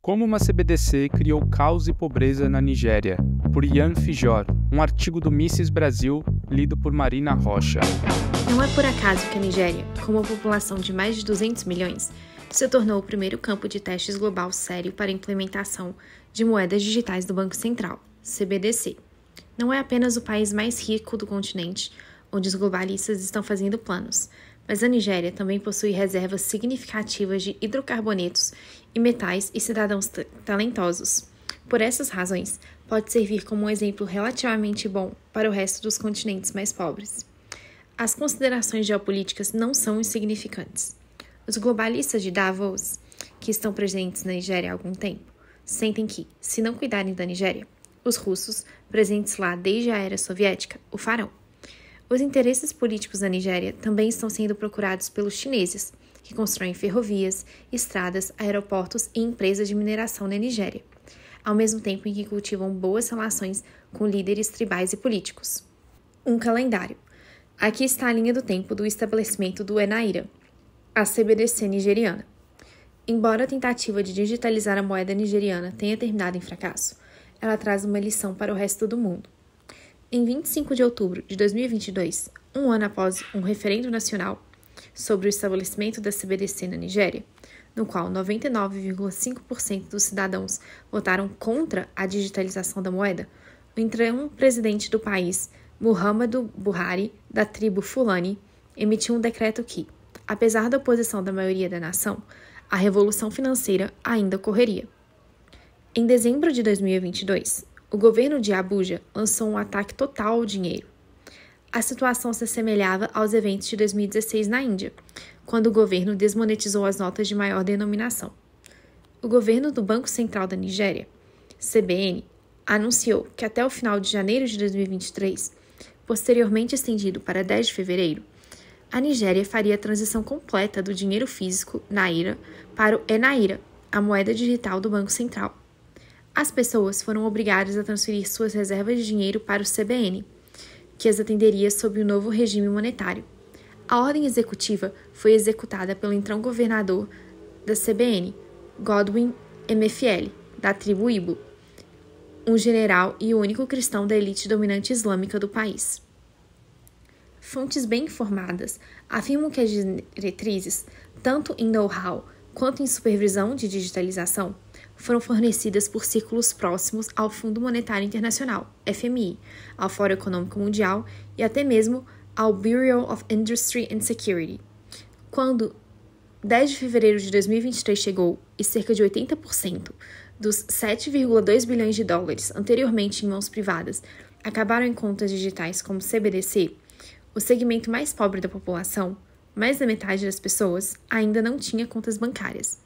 Como uma CBDC criou caos e pobreza na Nigéria, por Ian Fijor, um artigo do Mises Brasil, lido por Marina Rocha. Não é por acaso que a Nigéria, com uma população de mais de 200 milhões, se tornou o primeiro campo de testes global sério para a implementação de moedas digitais do Banco Central, CBDC. Não é apenas o país mais rico do continente, onde os globalistas estão fazendo planos, mas a Nigéria também possui reservas significativas de hidrocarbonetos e metais e cidadãos talentosos. Por essas razões, pode servir como um exemplo relativamente bom para o resto dos continentes mais pobres. As considerações geopolíticas não são insignificantes. Os globalistas de Davos, que estão presentes na Nigéria há algum tempo, sentem que, se não cuidarem da Nigéria, os russos, presentes lá desde a era soviética, o farão. Os interesses políticos da Nigéria também estão sendo procurados pelos chineses, que constroem ferrovias, estradas, aeroportos e empresas de mineração na Nigéria, ao mesmo tempo em que cultivam boas relações com líderes tribais e políticos. Um calendário. Aqui está a linha do tempo do estabelecimento do Naira, a CBDC nigeriana. Embora a tentativa de digitalizar a moeda nigeriana tenha terminado em fracasso, ela traz uma lição para o resto do mundo. Em 25 de outubro de 2022, um ano após um referendo nacional sobre o estabelecimento da CBDC na Nigéria, no qual 99,5% dos cidadãos votaram contra a digitalização da moeda, o então presidente do país, Muhammadu Buhari, da tribo Fulani, emitiu um decreto que, apesar da oposição da maioria da nação, a revolução financeira ainda ocorreria. Em dezembro de 2022, o governo de Abuja lançou um ataque total ao dinheiro. A situação se assemelhava aos eventos de 2016 na Índia, quando o governo desmonetizou as notas de maior denominação. O governo do Banco Central da Nigéria, CBN, anunciou que até o final de janeiro de 2023, posteriormente estendido para 10 de fevereiro, a Nigéria faria a transição completa do dinheiro físico, Naira, para o Naira, a moeda digital do Banco Central. As pessoas foram obrigadas a transferir suas reservas de dinheiro para o CBN, que as atenderia sob o novo regime monetário. A ordem executiva foi executada pelo então governador da CBN, Godwin Emefiele, da tribo Ibo, um general e o único cristão da elite dominante islâmica do país. Fontes bem informadas afirmam que as diretrizes, tanto em know-how quanto em supervisão de digitalização, foram fornecidas por círculos próximos ao Fundo Monetário Internacional, FMI, ao Fórum Econômico Mundial e até mesmo ao Bureau of Industry and Security. Quando 10 de fevereiro de 2023 chegou e cerca de 80% dos 7,2 bilhões de dólares anteriormente em mãos privadas acabaram em contas digitais como CBDC, o segmento mais pobre da população, mais da metade das pessoas, ainda não tinha contas bancárias.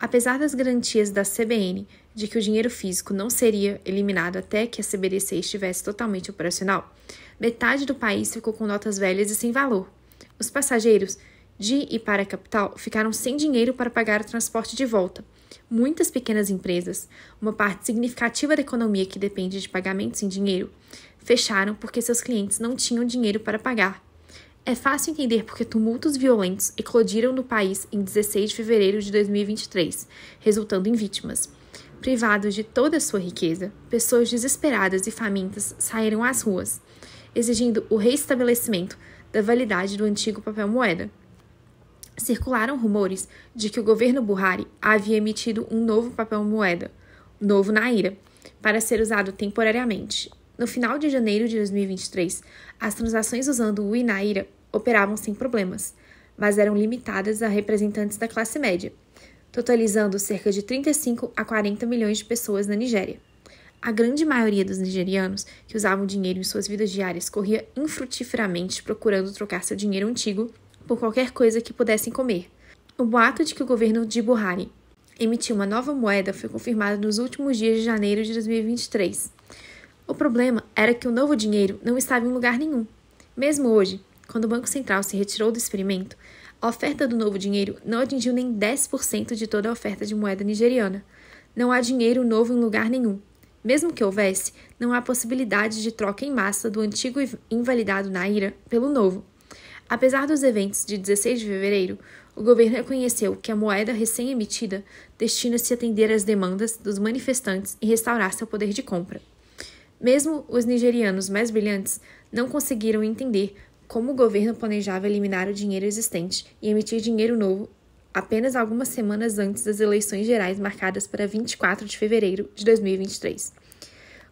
Apesar das garantias da CBN de que o dinheiro físico não seria eliminado até que a CBDC estivesse totalmente operacional, metade do país ficou com notas velhas e sem valor. Os passageiros de e para a capital ficaram sem dinheiro para pagar o transporte de volta. Muitas pequenas empresas, uma parte significativa da economia que depende de pagamentos em dinheiro, fecharam porque seus clientes não tinham dinheiro para pagar. É fácil entender porque tumultos violentos eclodiram no país em 16 de fevereiro de 2023, resultando em vítimas. Privados de toda a sua riqueza, pessoas desesperadas e famintas saíram às ruas, exigindo o reestabelecimento da validade do antigo papel-moeda. Circularam rumores de que o governo Buhari havia emitido um novo papel-moeda, o novo Naira, para ser usado temporariamente. No final de janeiro de 2023, as transações usando o Naira operavam sem problemas, mas eram limitadas a representantes da classe média, totalizando cerca de 35 a 40 milhões de pessoas na Nigéria. A grande maioria dos nigerianos que usavam dinheiro em suas vidas diárias corria infrutíferamente procurando trocar seu dinheiro antigo por qualquer coisa que pudessem comer. O boato de que o governo de Buhari emitiu uma nova moeda foi confirmado nos últimos dias de janeiro de 2023. O problema era que o novo dinheiro não estava em lugar nenhum. Mesmo hoje, quando o Banco Central se retirou do experimento, a oferta do novo dinheiro não atingiu nem 10% de toda a oferta de moeda nigeriana. Não há dinheiro novo em lugar nenhum. Mesmo que houvesse, não há possibilidade de troca em massa do antigo e invalidado Naira pelo novo. Apesar dos eventos de 16 de fevereiro, o governo reconheceu que a moeda recém-emitida destina-se a atender às demandas dos manifestantes e restaurar seu poder de compra. Mesmo os nigerianos mais brilhantes não conseguiram entender como o governo planejava eliminar o dinheiro existente e emitir dinheiro novo apenas algumas semanas antes das eleições gerais marcadas para 24 de fevereiro de 2023.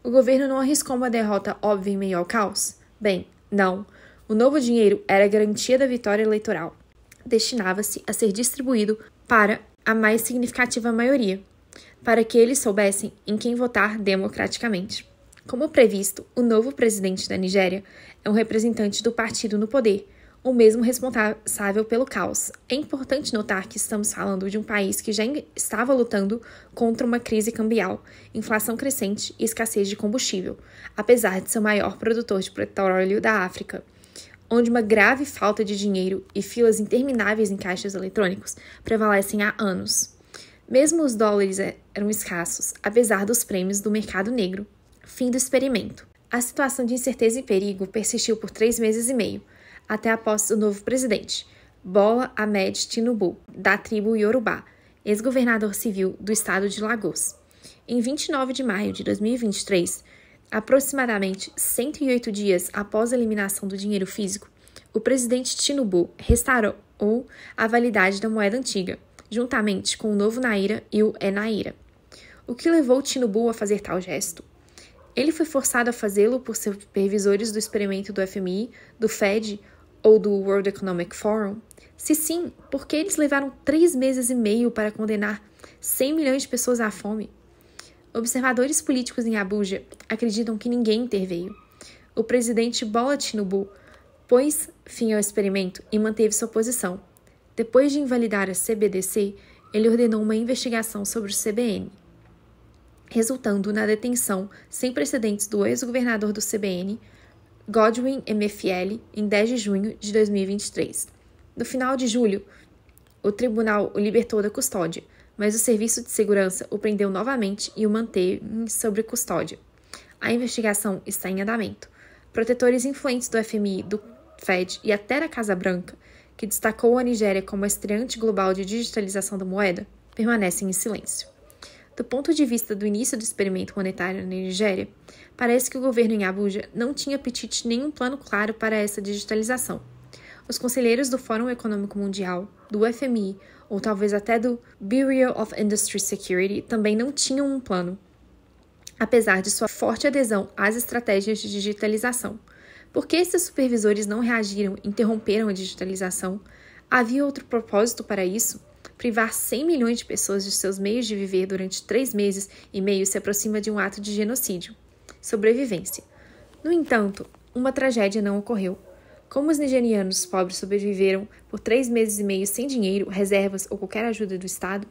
O governo não arriscou uma derrota óbvia em meio ao caos? Bem, não. O novo dinheiro era a garantia da vitória eleitoral. Destinava-se a ser distribuído para a mais significativa maioria, para que eles soubessem em quem votar democraticamente. Como previsto, o novo presidente da Nigéria é um representante do partido no poder, o mesmo responsável pelo caos. É importante notar que estamos falando de um país que já estava lutando contra uma crise cambial, inflação crescente e escassez de combustível, apesar de ser o maior produtor de petróleo da África, onde uma grave falta de dinheiro e filas intermináveis em caixas eletrônicos prevalecem há anos. Mesmo os dólares eram escassos, apesar dos prêmios do mercado negro. Fim do experimento. A situação de incerteza e perigo persistiu por 3 meses e meio, até a posse do novo presidente, Bola Ahmed Tinubu, da tribo Yorubá, ex-governador civil do estado de Lagos. Em 29 de maio de 2023, aproximadamente 108 dias após a eliminação do dinheiro físico, o presidente Tinubu restaurou a validade da moeda antiga, juntamente com o novo Naira e o Naira. O que levou Tinubu a fazer tal gesto? Ele foi forçado a fazê-lo por supervisores do experimento do FMI, do Fed ou do World Economic Forum? Se sim, por que eles levaram 3 meses e meio para condenar 100 milhões de pessoas à fome? Observadores políticos em Abuja acreditam que ninguém interveio. O presidente Bola Tinubu pôs fim ao experimento e manteve sua posição. Depois de invalidar a CBDC, ele ordenou uma investigação sobre o CBN, resultando na detenção sem precedentes do ex-governador do CBN, Godwin Emefiele, em 10 de junho de 2023. No final de julho, o tribunal o libertou da custódia, mas o Serviço de Segurança o prendeu novamente e o manteve sob custódia. A investigação está em andamento. Protetores influentes do FMI, do Fed e até da Casa Branca, que destacou a Nigéria como a estreante global de digitalização da moeda, permanecem em silêncio. Do ponto de vista do início do experimento monetário na Nigéria, parece que o governo em Abuja não tinha apetite nenhum plano claro para essa digitalização. Os conselheiros do Fórum Econômico Mundial, do FMI ou talvez até do Bureau of Industry Security também não tinham um plano, apesar de sua forte adesão às estratégias de digitalização. Por que esses supervisores não reagiram e interromperam a digitalização? Havia outro propósito para isso? Privar 100 milhões de pessoas de seus meios de viver durante 3 meses e meio se aproxima de um ato de genocídio. Sobrevivência. No entanto, uma tragédia não ocorreu. Como os nigerianos pobres sobreviveram por 3 meses e meio sem dinheiro, reservas ou qualquer ajuda do Estado?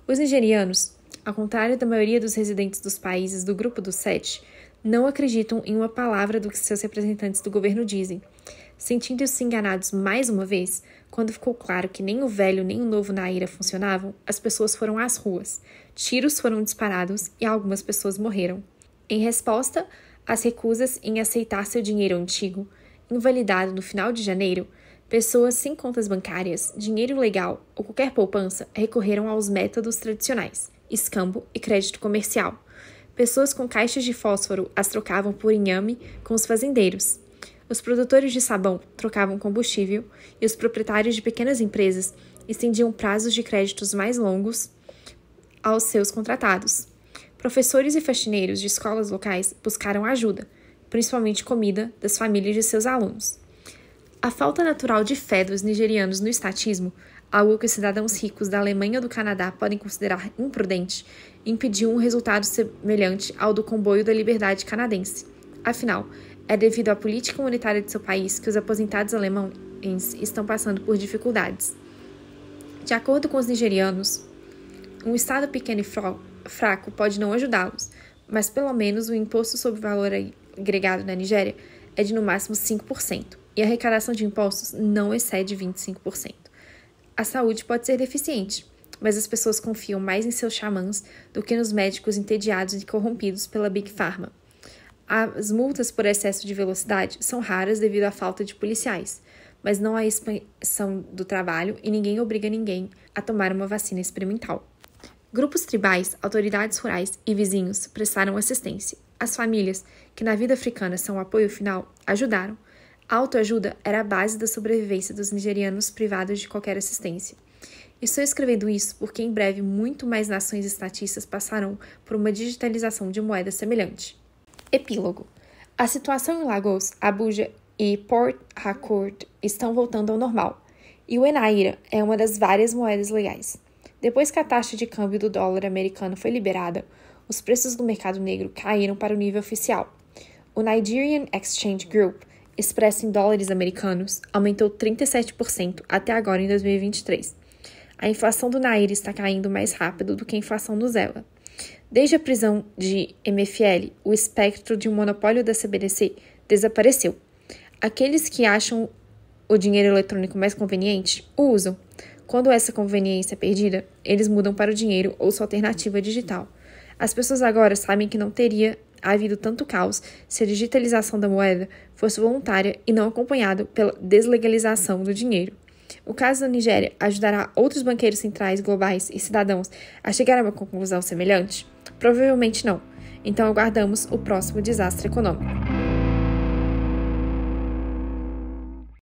Os nigerianos, ao contrário da maioria dos residentes dos países do Grupo dos 7, não acreditam em uma palavra do que seus representantes do governo dizem. Sentindo-se enganados mais uma vez, quando ficou claro que nem o velho nem o novo Naira funcionavam, as pessoas foram às ruas, tiros foram disparados e algumas pessoas morreram. Em resposta às recusas em aceitar seu dinheiro antigo, invalidado no final de janeiro, pessoas sem contas bancárias, dinheiro legal ou qualquer poupança recorreram aos métodos tradicionais, escambo e crédito comercial. Pessoas com caixas de fósforo as trocavam por inhame com os fazendeiros. Os produtores de sabão trocavam combustível e os proprietários de pequenas empresas estendiam prazos de créditos mais longos aos seus contratados. Professores e faxineiros de escolas locais buscaram ajuda, principalmente comida, das famílias de seus alunos. A falta natural de fé dos nigerianos no estatismo, algo que os cidadãos ricos da Alemanha ou do Canadá podem considerar imprudente, impediu um resultado semelhante ao do comboio da liberdade canadense. Afinal, é devido à política monetária de seu país que os aposentados alemães estão passando por dificuldades. De acordo com os nigerianos, um Estado pequeno e fraco pode não ajudá-los, mas pelo menos o imposto sobre o valor agregado na Nigéria é de no máximo 5%, e a arrecadação de impostos não excede 25%. A saúde pode ser deficiente, mas as pessoas confiam mais em seus xamãs do que nos médicos entediados e corrompidos pela Big Pharma. As multas por excesso de velocidade são raras devido à falta de policiais, mas não há expansão do trabalho e ninguém obriga ninguém a tomar uma vacina experimental. Grupos tribais, autoridades rurais e vizinhos prestaram assistência. As famílias, que na vida africana são o apoio final, ajudaram. A autoajuda era a base da sobrevivência dos nigerianos privados de qualquer assistência. Estou escrevendo isso porque em breve muito mais nações estatistas passarão por uma digitalização de moeda semelhante. Epílogo. A situação em Lagos, Abuja e Port Harcourt estão voltando ao normal, e o Naira é uma das várias moedas legais. Depois que a taxa de câmbio do dólar americano foi liberada, os preços do mercado negro caíram para o nível oficial. O Nigerian Exchange Group, expresso em dólares americanos, aumentou 37% até agora em 2023. A inflação do Naira está caindo mais rápido do que a inflação do Zela. Desde a prisão de MFL, o espectro de um monopólio da CBDC desapareceu. Aqueles que acham o dinheiro eletrônico mais conveniente o usam. Quando essa conveniência é perdida, eles mudam para o dinheiro ou sua alternativa digital. As pessoas agora sabem que não teria havido tanto caos se a digitalização da moeda fosse voluntária e não acompanhada pela deslegalização do dinheiro. O caso da Nigéria ajudará outros banqueiros centrais globais e cidadãos a chegar a uma conclusão semelhante? Provavelmente não. Então aguardamos o próximo desastre econômico.